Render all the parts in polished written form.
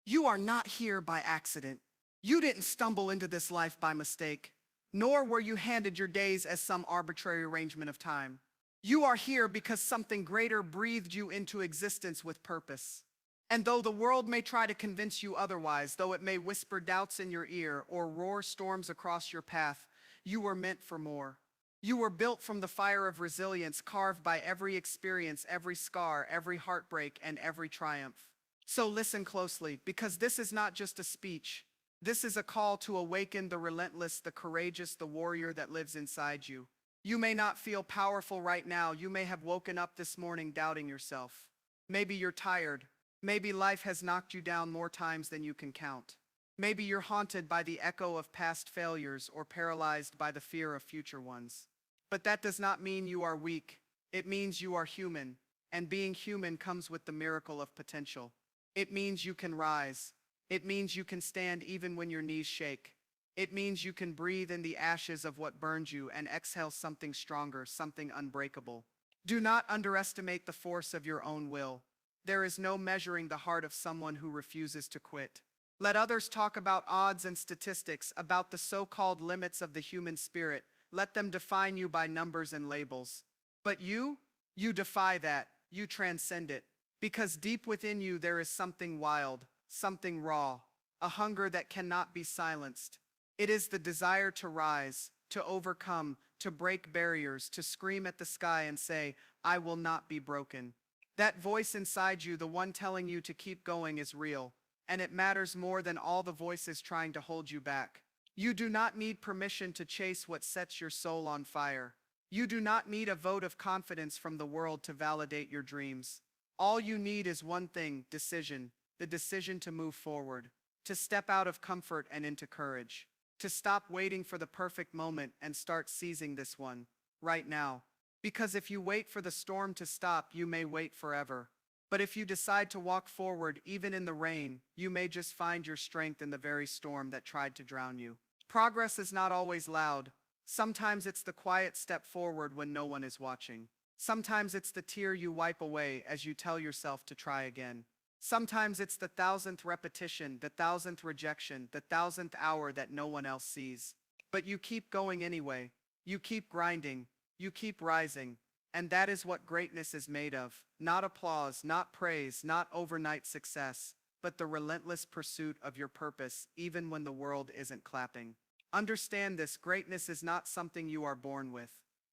You are not here by accident. You didn't stumble into this life by mistake, nor were you handed your days as some arbitrary arrangement of time. You are here because something greater breathed you into existence with purpose. And though the world may try to convince you otherwise, though it may whisper doubts in your ear or roar storms across your path, you were meant for more. You were built from the fire of resilience, carved by every experience, every scar, every heartbreak, and every triumph. So listen closely, because this is not just a speech. This is a call to awaken the relentless, the courageous, the warrior that lives inside you. You may not feel powerful right now. You may have woken up this morning doubting yourself. Maybe you're tired. Maybe life has knocked you down more times than you can count. Maybe you're haunted by the echo of past failures or paralyzed by the fear of future ones. But that does not mean you are weak. It means you are human, and being human comes with the miracle of potential. It means you can rise. It means you can stand even when your knees shake. It means you can breathe in the ashes of what burned you and exhale something stronger, something unbreakable. Do not underestimate the force of your own will. There is no measuring the heart of someone who refuses to quit. Let others talk about odds and statistics, about the so-called limits of the human spirit. Let them define you by numbers and labels. But you defy that. You transcend it. Because deep within you there is something wild, something raw, a hunger that cannot be silenced. It is the desire to rise, to overcome, to break barriers, to scream at the sky and say, I will not be broken. That voice inside you, the one telling you to keep going, is real, and it matters more than all the voices trying to hold you back. You do not need permission to chase what sets your soul on fire. You do not need a vote of confidence from the world to validate your dreams. All you need is one thing: decision, the decision to move forward, to step out of comfort and into courage, to stop waiting for the perfect moment and start seizing this one, right now. Because if you wait for the storm to stop, you may wait forever. But if you decide to walk forward, even in the rain, you may just find your strength in the very storm that tried to drown you. Progress is not always loud. Sometimes it's the quiet step forward when no one is watching. Sometimes it's the tear you wipe away as you tell yourself to try again. Sometimes it's the thousandth repetition, the thousandth rejection, the thousandth hour that no one else sees. But you keep going anyway. You keep grinding. You keep rising. And that is what greatness is made of. Not applause, not praise, not overnight success, but the relentless pursuit of your purpose, even when the world isn't clapping. Understand this: greatness is not something you are born with.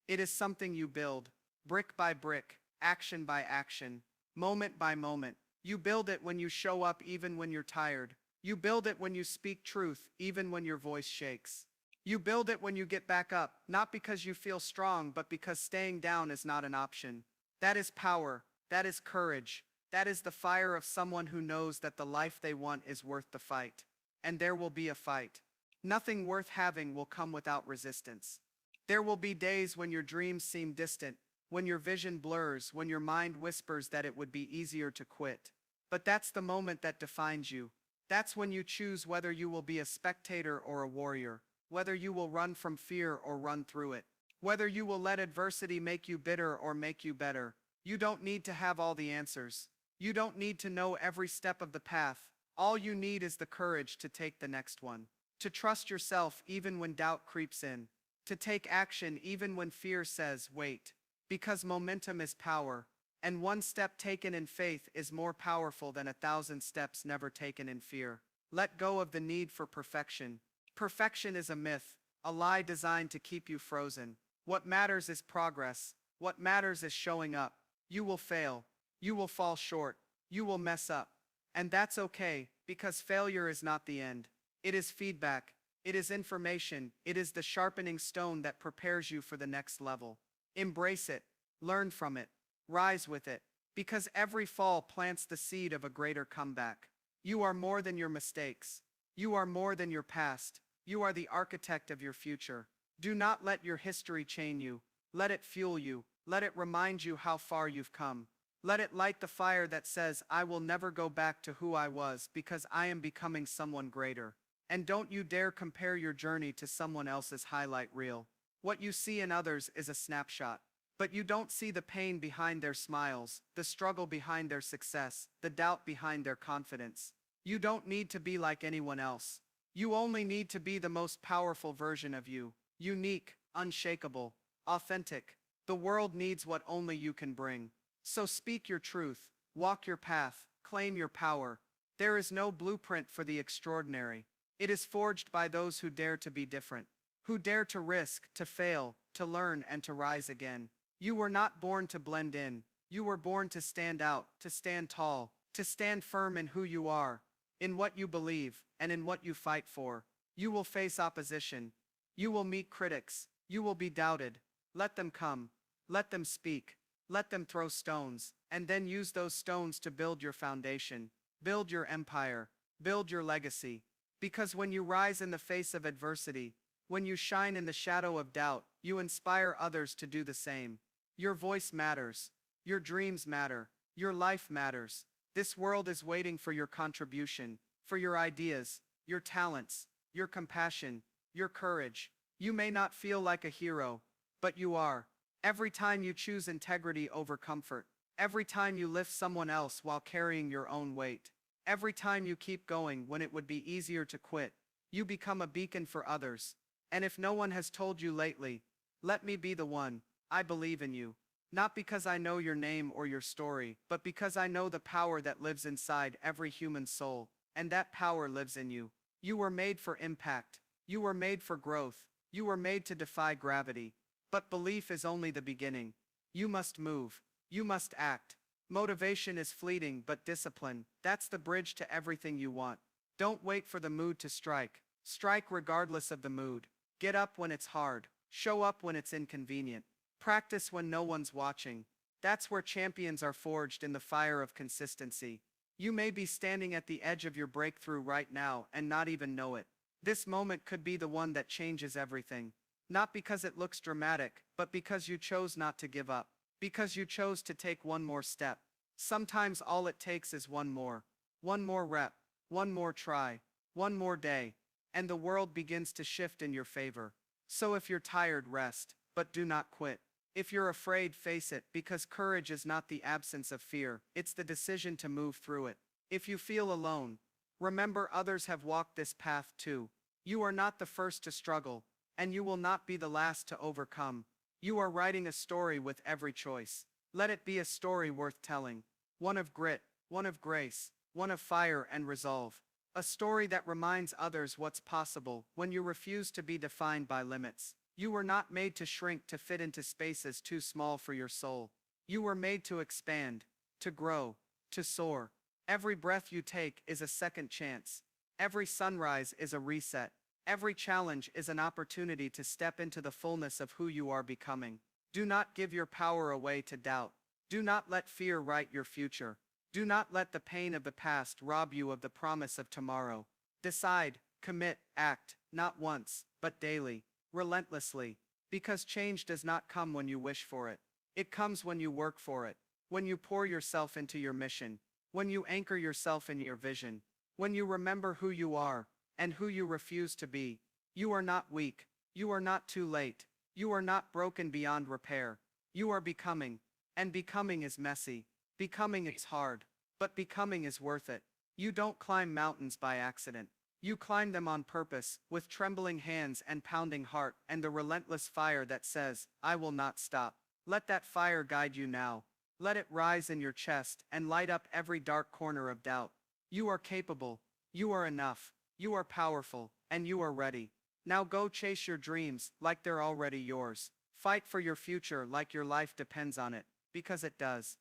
It is something you build, brick by brick, action by action, moment by moment. You build it when you show up even when you're tired. You build it when you speak truth even when your voice shakes. You build it when you get back up, not because you feel strong, but because staying down is not an option. That is power. That is courage. That is the fire of someone who knows that the life they want is worth the fight. And there will be a fight. Nothing worth having will come without resistance. There will be days when your dreams seem distant, when your vision blurs, when your mind whispers that it would be easier to quit. But that's the moment that defines you. That's when you choose whether you will be a spectator or a warrior, whether you will run from fear or run through it, whether you will let adversity make you bitter or make you better. You don't need to have all the answers. You don't need to know every step of the path. All you need is the courage to take the next one, to trust yourself even when doubt creeps in, to take action even when fear says, wait. Because momentum is power, and one step taken in faith is more powerful than 1,000 steps never taken in fear. Let go of the need for perfection. Perfection is a myth, a lie designed to keep you frozen. What matters is progress. What matters is showing up. You will fail. You will fall short. You will mess up. And that's okay, because failure is not the end. It is feedback. It is information. It is the sharpening stone that prepares you for the next level. Embrace it. Learn from it. Rise with it. Because every fall plants the seed of a greater comeback. You are more than your mistakes. You are more than your past. You are the architect of your future. Do not let your history chain you. Let it fuel you. Let it remind you how far you've come. Let it light the fire that says, I will never go back to who I was, because I am becoming someone greater. And don't you dare compare your journey to someone else's highlight reel. What you see in others is a snapshot. But you don't see the pain behind their smiles, the struggle behind their success, the doubt behind their confidence. You don't need to be like anyone else. You only need to be the most powerful version of you. Unique, unshakable, authentic. The world needs what only you can bring. So speak your truth, walk your path, claim your power. There is no blueprint for the extraordinary. It is forged by those who dare to be different, who dare to risk, to fail, to learn, and to rise again. You were not born to blend in. You were born to stand out, to stand tall, to stand firm in who you are, in what you believe, and in what you fight for. You will face opposition. You will meet critics. You will be doubted. Let them come. Let them speak. Let them throw stones, and then use those stones to build your foundation, build your empire, build your legacy. Because when you rise in the face of adversity, when you shine in the shadow of doubt, you inspire others to do the same. Your voice matters. Your dreams matter. Your life matters. This world is waiting for your contribution, for your ideas, your talents, your compassion, your courage. You may not feel like a hero, but you are. Every time you choose integrity over comfort, every time you lift someone else while carrying your own weight, every time you keep going when it would be easier to quit, you become a beacon for others. And if no one has told you lately, let me be the one. I believe in you. Not because I know your name or your story, but because I know the power that lives inside every human soul, and that power lives in you. You were made for impact. You were made for growth. You were made to defy gravity. But belief is only the beginning. You must move. You must act. Motivation is fleeting, but discipline, that's the bridge to everything you want. Don't wait for the mood to strike. Strike regardless of the mood. Get up when it's hard. Show up when it's inconvenient. Practice when no one's watching. That's where champions are forged, in the fire of consistency. You may be standing at the edge of your breakthrough right now and not even know it. This moment could be the one that changes everything. Not because it looks dramatic, but because you chose not to give up. Because you chose to take one more step. Sometimes all it takes is one more rep, one more try, one more day, and the world begins to shift in your favor. So if you're tired, rest, but do not quit. If you're afraid, face it, because courage is not the absence of fear, it's the decision to move through it. If you feel alone, remember others have walked this path too. You are not the first to struggle, and you will not be the last to overcome. You are writing a story with every choice. Let it be a story worth telling. One of grit, one of grace, one of fire and resolve. A story that reminds others what's possible when you refuse to be defined by limits. You were not made to shrink to fit into spaces too small for your soul. You were made to expand, to grow, to soar. Every breath you take is a second chance. Every sunrise is a reset. Every challenge is an opportunity to step into the fullness of who you are becoming. Do not give your power away to doubt. Do not let fear write your future. Do not let the pain of the past rob you of the promise of tomorrow. Decide, commit, act, not once, but daily, relentlessly. Because change does not come when you wish for it. It comes when you work for it. When you pour yourself into your mission. When you anchor yourself in your vision. When you remember who you are and who you refuse to be. You are not weak. You are not too late. You are not broken beyond repair. You are becoming. And becoming is messy. Becoming is hard. But becoming is worth it. You don't climb mountains by accident. You climb them on purpose, with trembling hands and pounding heart, and the relentless fire that says, I will not stop. Let that fire guide you now. Let it rise in your chest and light up every dark corner of doubt. You are capable. You are enough. You are powerful, and you are ready. Now go chase your dreams like they're already yours. Fight for your future like your life depends on it, because it does.